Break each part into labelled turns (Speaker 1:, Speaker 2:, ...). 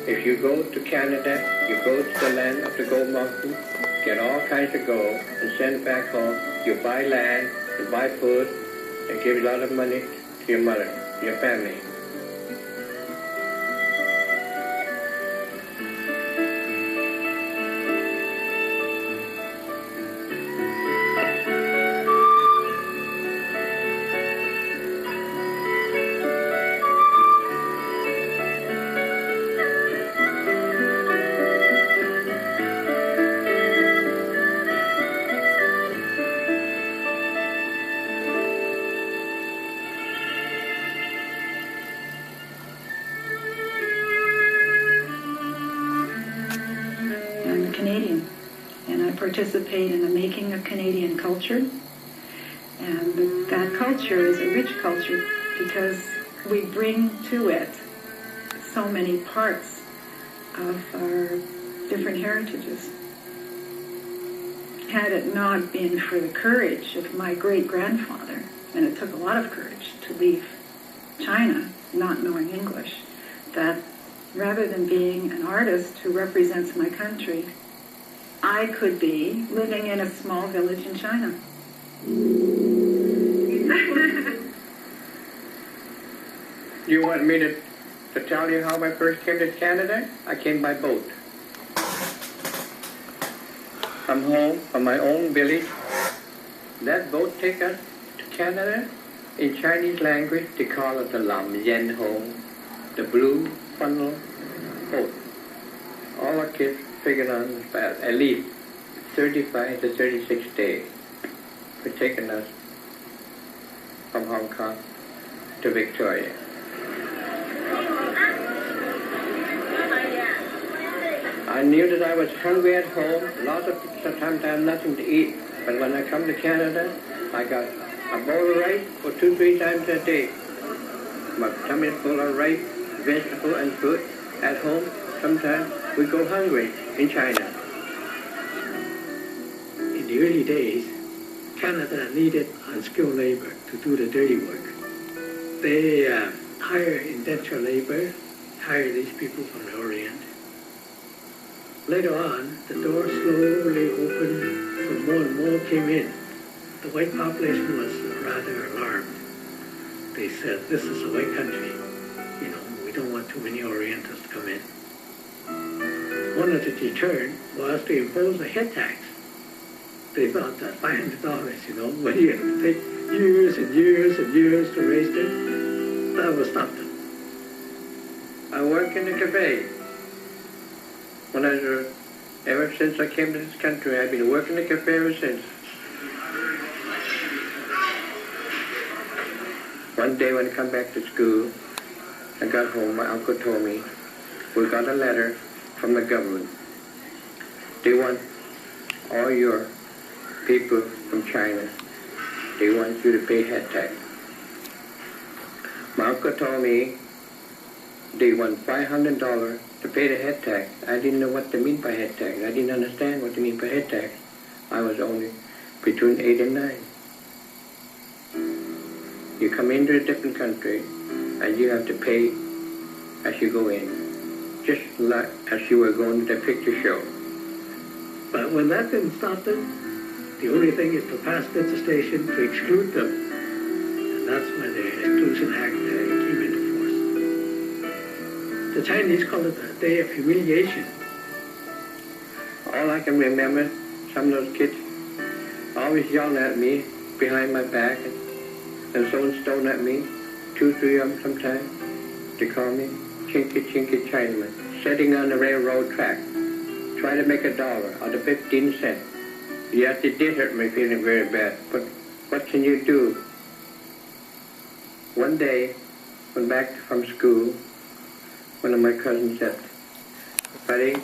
Speaker 1: If you go to Canada, you go to the land of the gold mountain, get all kinds of gold, and send it back home. You buy land, you buy food, and give a lot of money to your mother, your family.
Speaker 2: Participate in the making of Canadian culture, and that culture is a rich culture because we bring to it so many parts of our different heritages. Had it not been for the courage of my great-grandfather, and it took a lot of courage to leave China not knowing English, that rather than being an artist who represents my country, I could be living in a small village in China.
Speaker 1: You want me to tell you how I first came to Canada? I came by boat. From home, from my own village. That boat take us to Canada. In Chinese language, they call it the Lam Yen Home, the blue funnel boat. All our kids figured on fast, at least 35 to 36 days for taking us from Hong Kong to Victoria. I knew that I was hungry at home. Lots of sometimes I have nothing to eat. But when I come to Canada, I got a bowl of rice for 2-3 times a day. My tummy full of rice, vegetable and fruit. At home, sometimes we go hungry in China.
Speaker 3: In the early days, Canada needed unskilled labor to do the dirty work. They hired indentured labor, hired these people from the Orient. Later on, the door slowly opened, so more and more came in. The white population was rather alarmed. They said, this is a white country. You know, we don't want too many Orientals to come in. One of the deterrent was to impose a head tax. They thought that $500, you know, when you have to take years and years and years to raise it, that would stop them.
Speaker 1: I work in a cafe. Ever since I came to this country, I've been working in a cafe ever since. One day when I come back to school, I got home, my uncle told me, we got a letter from the government. They want all your people from China, they want you to pay head tax. My uncle told me they want $500 to pay the head tax. I didn't know what they mean by head tax. I didn't understand what they mean by head tax. I was only between 8 and 9. You come into a different country and you have to pay as you go in, just like as you were going to the picture show.
Speaker 3: But when that didn't stop them, the only thing is to pass legislation to exclude them. And that's when the Exclusion Act came into force. The Chinese call it a day of humiliation.
Speaker 1: All I can remember, some of those kids always yelling at me behind my back and throwing stone at me, 2, 3 of them sometimes. They call me Chinky Chinky Chinaman, sitting on the railroad track, trying to make $1 out of 15 cents. Yes, it did hurt me, feeling very bad, but what can you do? One day, went back from school, one of my cousins said, Buddy,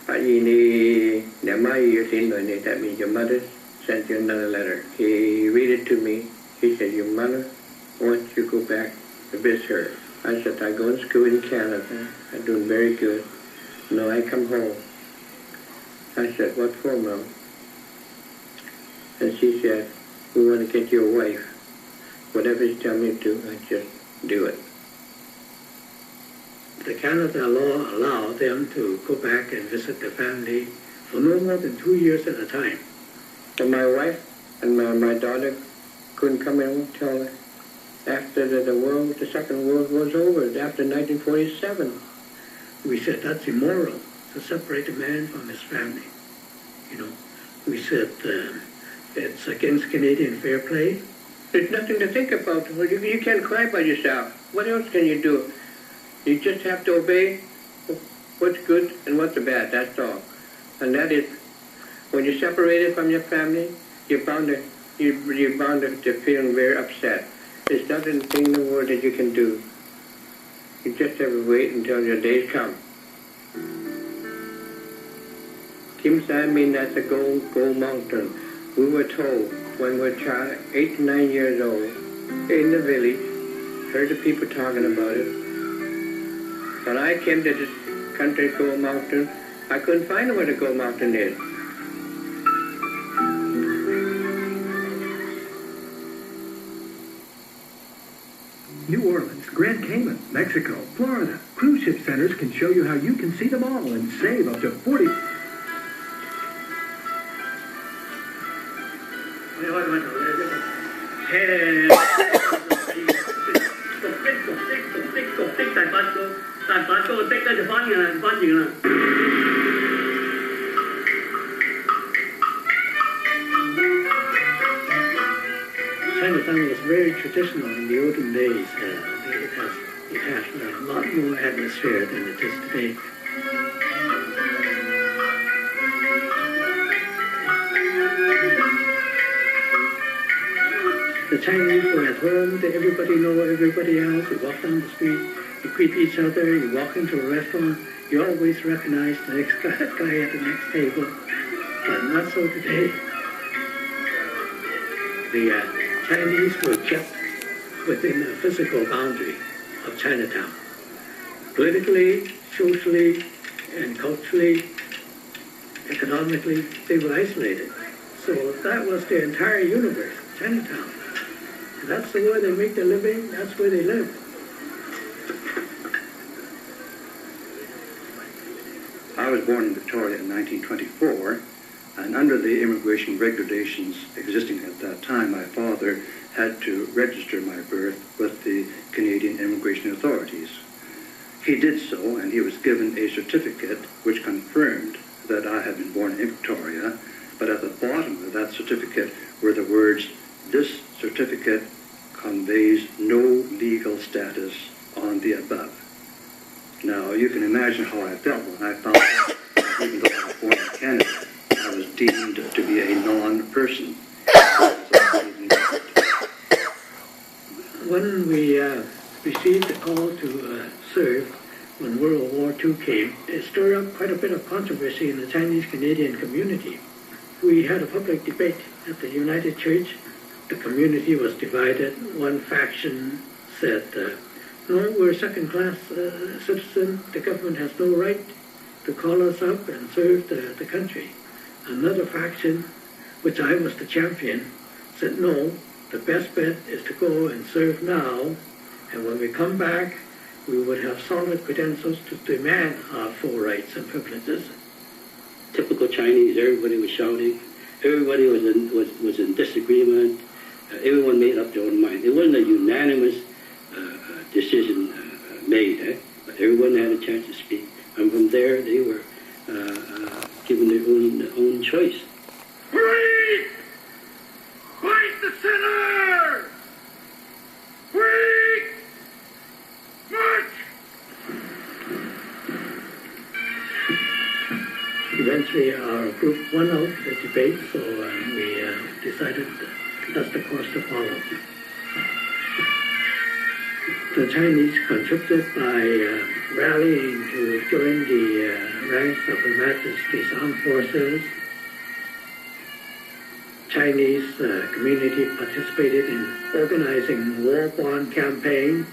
Speaker 1: that means your mother sent you another letter. He read it to me. He said, your mother wants you to go back to visit her. I said, I go to school in Canada. I'm doing very good. No, I come home. I said, what for, Mom? And she said, we want to get you a wife. Whatever you tell me to do, I just do it.
Speaker 3: the Canada law allowed them to go back and visit their family for no more than 2 years at a time.
Speaker 1: And my wife and my daughter couldn't come in until after the Second World War was over, after 1947.
Speaker 3: We said that's immoral to separate a man from his family. You know, we said it's against Canadian fair play.
Speaker 1: There's nothing to think about. You can't cry by yourself. What else can you do? You just have to obey what's good and what's bad, that's all. And that is, when you're separated from your family, you're bound to feel very upset. There's nothing in the world that you can do. You just have to wait until your days come. Kim San mean that's a gold mountain. We were told when we were 8 to 9 years old, in the village, heard the people talking about it. When I came to this country, Gold Mountain, I couldn't find where the Gold Mountain is.
Speaker 4: New Orleans, Grand Cayman, Mexico, Florida. Cruise ship centers can show you how you can see them all and save up to 40...
Speaker 3: Chinatown was very traditional in the olden days. It has a lot more atmosphere than it is today. The Chinese were at home, everybody know everybody else. You walk down the street, you greet each other, you walk into a restaurant, you always recognize the next guy at the next table. But not so today. The Chinese were kept within a physical boundary of Chinatown. Politically, socially, and culturally, economically, they were isolated. So that was their entire universe, Chinatown. And that's the way they make their living, that's where they live.
Speaker 5: I was born in Victoria in 1924, and under the immigration regulations existing at that time, my father had to register my birth with the Canadian immigration authorities. He did so, and he was given a certificate which confirmed that I had been born in Victoria, but at the bottom of that certificate were the words, "This certificate conveys no legal status on the above." Now, you can imagine how I felt when I found out that even though I was born in Canada, I was deemed to be a non-person.
Speaker 3: When we received the call to serve when World War II came, it stirred up quite a bit of controversy in the Chinese-Canadian community. We had a public debate at the United Church. The community was divided. One faction said, no, we're second-class citizens. The government has no right to call us up and serve the country. Another faction, which I was the champion, said, no, the best bet is to go and serve now, and when we come back, we would have solid credentials to demand our full rights and privileges.
Speaker 6: Typical Chinese, everybody was shouting, everybody was in disagreement, everyone made up their own mind. It wasn't a unanimous decision made, but everyone had a chance to speak. And from there, they were given their own choice.
Speaker 4: Free! Fight the sinner! Free! March!
Speaker 3: Eventually, our group won out the debate, so we decided that's the course to follow. The Chinese contributed by rallying to join the ranks of Her Majesty's Armed Forces. Chinese community participated in organizing war bond campaign.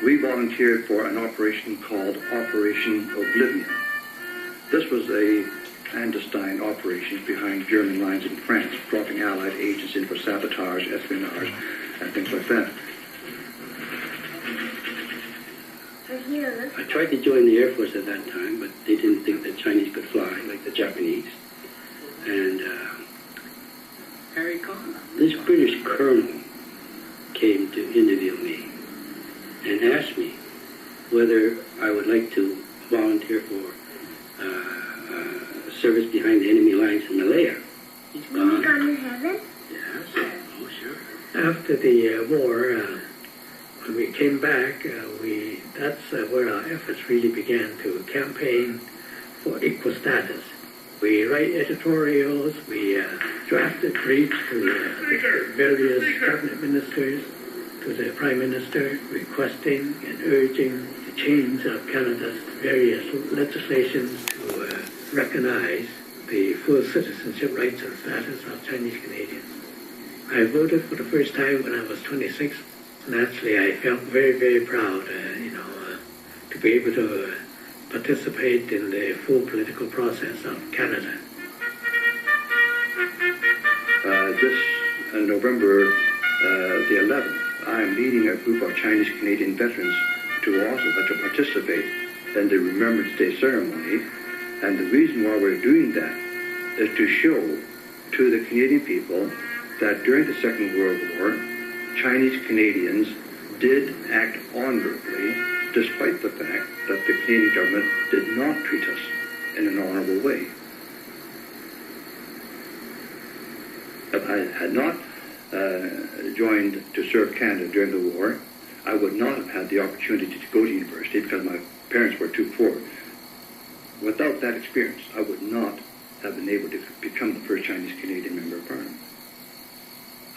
Speaker 5: We volunteered for an operation called Operation Oblivion. This was a clandestine operation behind German lines in France, dropping Allied agents in for sabotage, espionage, and things like that.
Speaker 6: I tried to join the Air Force at that time, but they didn't think the Chinese could fly like the Japanese. And this British colonel came to interview me and asked me whether I would like to volunteer for service behind the enemy lines in Malaya. He's gone.
Speaker 7: He gone to heaven?
Speaker 6: Yes. Oh, sure.
Speaker 3: After the war, when we came back, that's where our efforts really began to campaign for equal status. We write editorials, we drafted briefs to the various cabinet ministers, to the Prime Minister, requesting and urging the change of Canada's various legislations to recognize the full citizenship rights and status of Chinese Canadians. I voted for the first time when I was 26. Naturally, I felt very, very proud, to be able to participate in the full political process of Canada.
Speaker 5: This November the 11th, I am leading a group of Chinese Canadian veterans to participate in the Remembrance Day ceremony. And the reason why we're doing that is to show to the Canadian people that during the Second World War, Chinese Canadians did act honorably, despite the fact that the Canadian government did not treat us in an honorable way. If I had not joined to serve Canada during the war, I would not have had the opportunity to go to university because my parents were too poor. Without that experience, I would not have been able to become the first Chinese Canadian member of Parliament.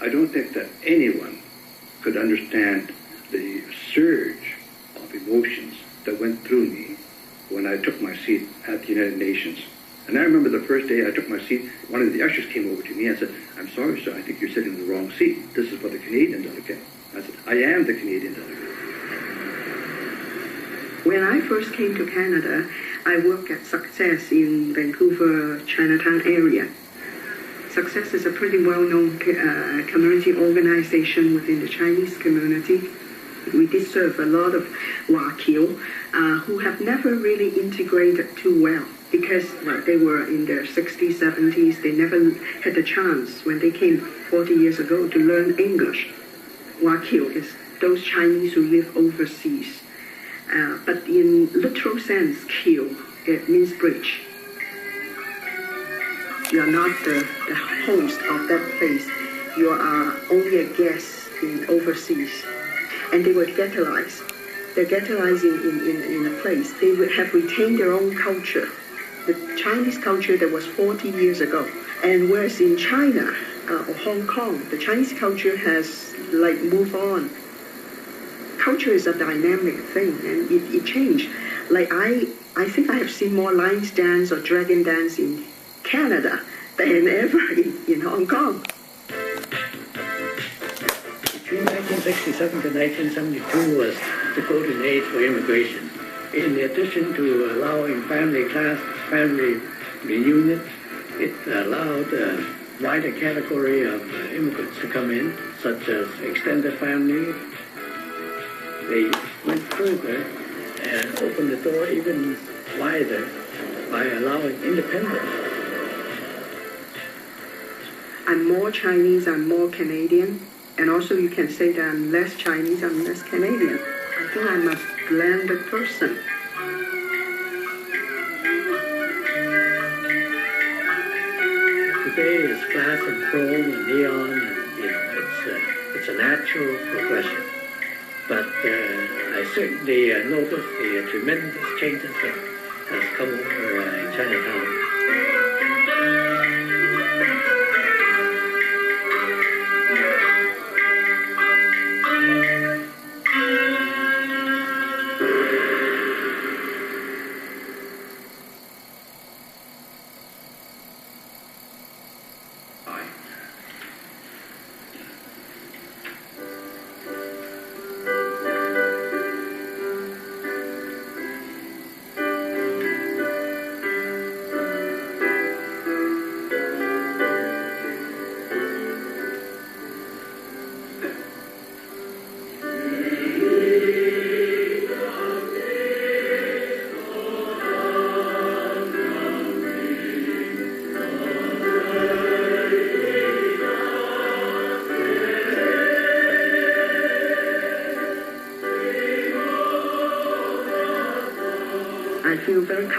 Speaker 5: I don't think that anyone could understand the surge of emotions that went through me when I took my seat at the United Nations. And I remember the first day I took my seat, one of the ushers came over to me and said, "I'm sorry, sir, I think you're sitting in the wrong seat. This is for the Canadian delegate." I said, "I am the Canadian delegate."
Speaker 8: When I first came to Canada, I worked at Success in Vancouver, Chinatown area. Success is a pretty well-known community organization within the Chinese community. We did serve a lot of Wakio who have never really integrated too well because they were in their 60s, 70s. They never had the chance when they came 40 years ago to learn English. Wakio is those Chinese who live overseas. But in literal sense, Kyo, it means bridge. You are not the host of that place. You are only a guest in overseas. And they were ghettoized. They're ghettoized in a place. They would have retained their own culture, the Chinese culture that was 40 years ago. And whereas in China or Hong Kong, the Chinese culture has moved on. Culture is a dynamic thing, and it changed. I think I have seen more lions dance or dragon dance in Canada than ever in Hong Kong.
Speaker 3: Between 1967 to 1972 was the golden age for immigration. In addition to allowing family reunion, it allowed a wider category of immigrants to come in, such as extended family. They went further and opened the door even wider by allowing independence.
Speaker 8: I'm more Chinese, I'm more Canadian, and also you can say that I'm less Chinese, I'm less Canadian. I think I'm a blended person.
Speaker 3: Today is glass and chrome and neon, and it's a natural progression. But I certainly noticed the tremendous changes that has come over in Chinatown.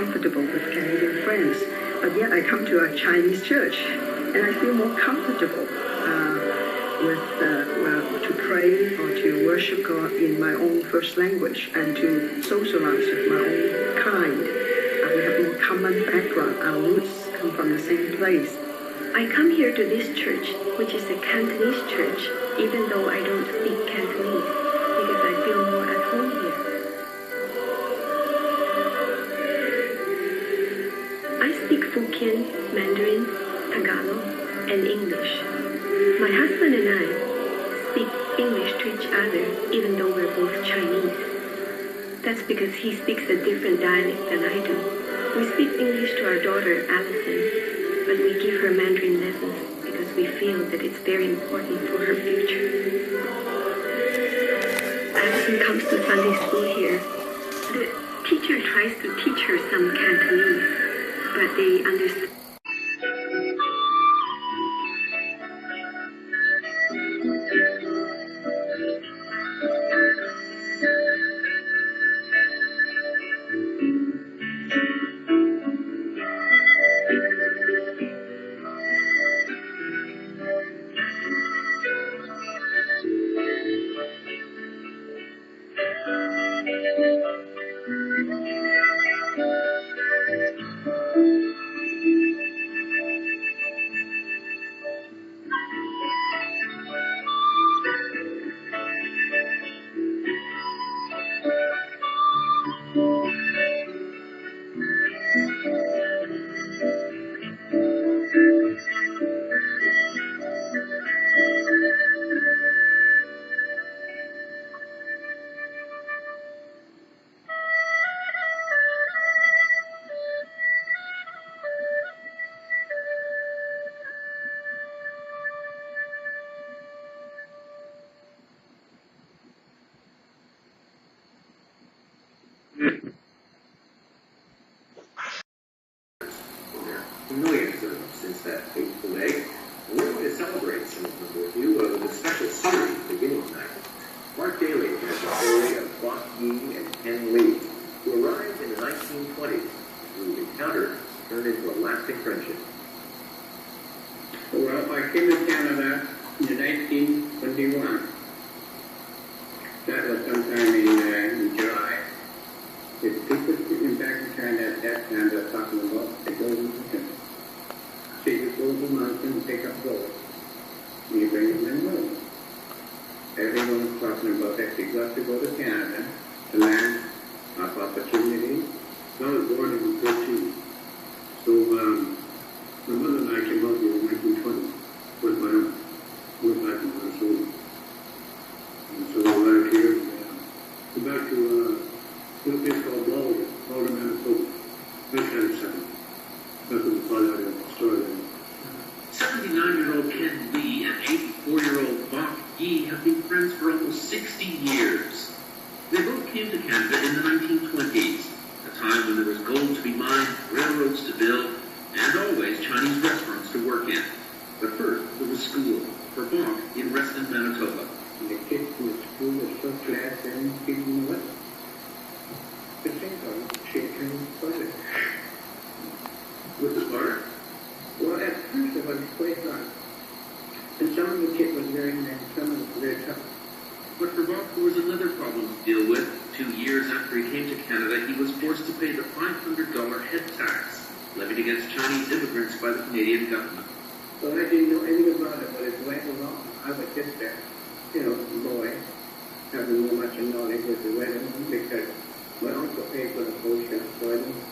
Speaker 8: comfortable with Canadian friends, but yet I come to a Chinese church and I feel more comfortable to pray or to worship God in my own first language and to socialize with my own kind. We have more common background. Our roots come from the same place.
Speaker 7: I come here to this church, which is a Cantonese church, even though I don't speak Cantonese, because I feel more at home here. I speak Hokkien, Mandarin, Tagalog, and English. My husband and I speak English to each other, even though we're both Chinese. That's because he speaks a different dialect than I do. We speak English to our daughter, Allison, but we give her Mandarin lessons because we feel that it's very important for her future. Allison comes to Sunday school here. The teacher tries to teach her some Cantonese, but they understand.
Speaker 9: Millions of them since that fateful day. And we're going to celebrate some of them with you with a special series beginning tonight. Mark Daly has the story of Bok Yi and Ken Lee, who arrived in the 1920s, whose encounter turned into a lasting friendship.
Speaker 1: Well, I came to Canada in 1921. That was sometime in July. The people in back in China at that time were talking about the golden mountain. So you go to the mountain and pick up gold. You bring it in gold. Everyone was talking about that. You got to go to Canada, the land of opportunity.
Speaker 10: I was born in 13. So my mother and I came out here in 1920 with my aunt. We went back to Minnesota. And so we're back here. We're back to a place called Boulder, Manitoba. 1997. That's what the part of the story there.
Speaker 11: 79-year-old Ken Lee and 84-year-old Bok Yi have been friends for almost 60 years. They both came to Canada in the 1920s, a time when there was gold to be mined, railroads to build, and always Chinese restaurants to work in. But first, there was school for Bok in Reston, Manitoba.
Speaker 1: And the kids in the school were so glad they didn't give them what? The thing of shaking butter.
Speaker 11: With the butter?
Speaker 1: Well, at first it was quite hard. And some of the kids was very nice, some of them were very tough.
Speaker 11: But for Bok, there was another problem to deal with. 2 years after he came to Canada, he was forced to pay the $500 head tax levied against Chinese immigrants by the Canadian government.
Speaker 1: Well, I didn't know anything about it, but it went along. I was just a, boy, having no much knowledge as it went along because my uncle paid for the whole shop, so I didn't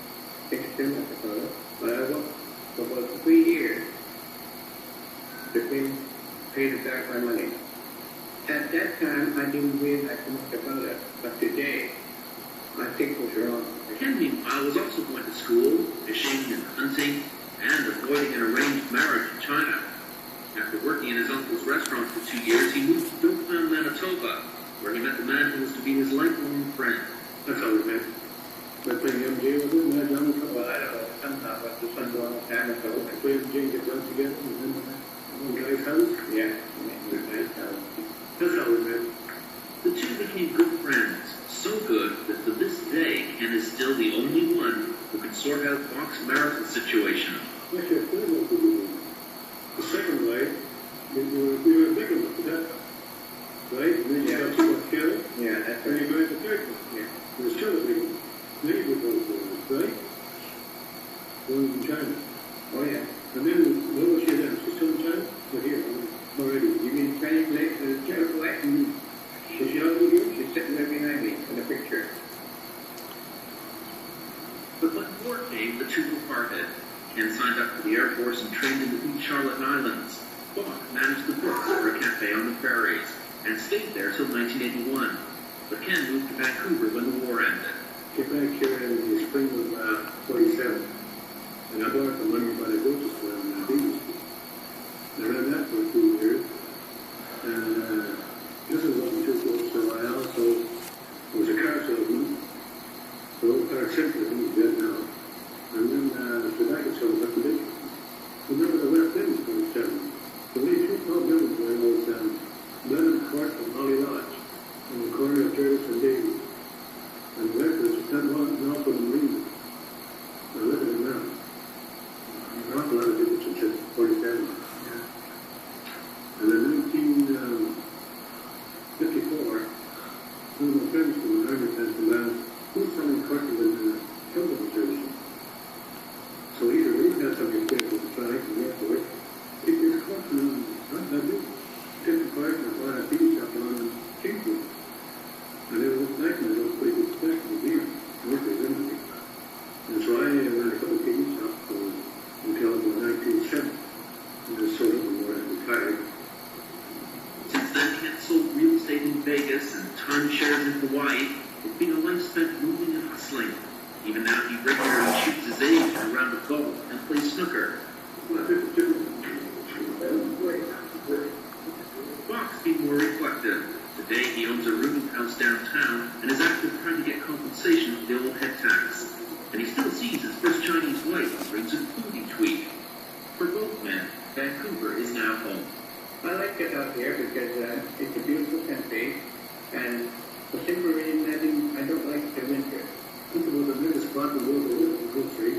Speaker 1: fix too much about it. But I worked for about 3 years to pay back my money. At that time, I didn't realize much about it, but today, I think it was wrong.
Speaker 11: Ken, meanwhile, was also going to school, fishing and hunting, and avoiding an arranged marriage in China. After working in his uncle's restaurant for 2 years, he moved to Dorktown, Manitoba, where he met the man who was to be his lifelong friend.
Speaker 10: That's how we met. We're playing MJ with him, and I'm
Speaker 1: Well, I don't know, somehow, but the sun going on time ago.
Speaker 10: I played MJ and get down together in one guy's house.
Speaker 1: Yeah, it was nice house.
Speaker 10: That's how we met.
Speaker 11: The two became good friends, so good that to this day, Ken is still the only one who could sort out Bach's marital situation.
Speaker 10: Actually, a third one could be done. The second way, you were big enough for that, right? And then you got too much cattle,
Speaker 1: Yeah, that's
Speaker 10: and
Speaker 1: right.
Speaker 10: you made the third one.
Speaker 1: Yeah.
Speaker 10: There's still a big one. Then you could go for it, right? One in China.
Speaker 1: Oh, yeah.
Speaker 10: And then, what was she then? She's still in China? Or here, already?
Speaker 1: You mean Chinese lake, the terrible act?
Speaker 10: Is she out with you?
Speaker 1: She's sitting there behind me in the picture.
Speaker 11: But when war came, the two were parted. Ken signed up for the Air Force and trained in the Queen Charlotte Islands. Bach managed the books for a cafe on the ferries and stayed there till 1981. But Ken moved to Vancouver when the war ended.
Speaker 10: Get back here in the spring of 47. And I borrowed the money by the grocery store in the Beaver Street. I ran that for 2 years. And this is what we took over for a while. So it was a car salesman. The old car center, he's dead now. And then the tobacco sales up to this. Remember the West End was 27. The way two tall buildings there was Lennon Court and Holly Lodge on the corner of Jervis and Davies. And the records were 10 miles north of the marina. Now look at it now. An awful lot of difference since 47. Yeah. And in 1954, one of my friends from the Army sent to land, who was selling courses in the children's service. So either we had some experience with the flag and the airport, it's costing not that big. Different parts of the a beach up on Kingswood. And it was nice and it was pretty good spec to be here. And so I ran a couple of TV shops until 1970. And just sort of when I retired.
Speaker 11: Since then, Ken sold real estate in Vegas and timeshares in Hawaii. It's been a life spent moving and hustling. Even now, he regularly shoots his age around the bubble and plays snooker. Bach's been more reflective. Today, he owns a rooming house downtown and is active trying to get compensation for the old head tax. And he still sees his first Chinese wife who brings him food each week. For both men, Vancouver is now home.
Speaker 1: I like it out here because it's a beautiful country, and for simple reason I don't like the winter.
Speaker 10: Think about the biggest spot in the world to live in the country.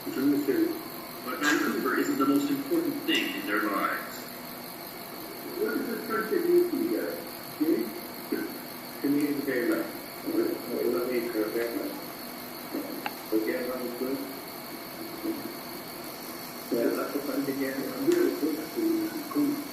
Speaker 10: It's in the city.
Speaker 11: But Vancouver isn't the most important thing in their lives.
Speaker 1: What is the first that you see, Jimmy? To me, it's very much. I love it very much. Okay, I'm good. Well, lots of fun together.
Speaker 10: I'm really close to Vancouver.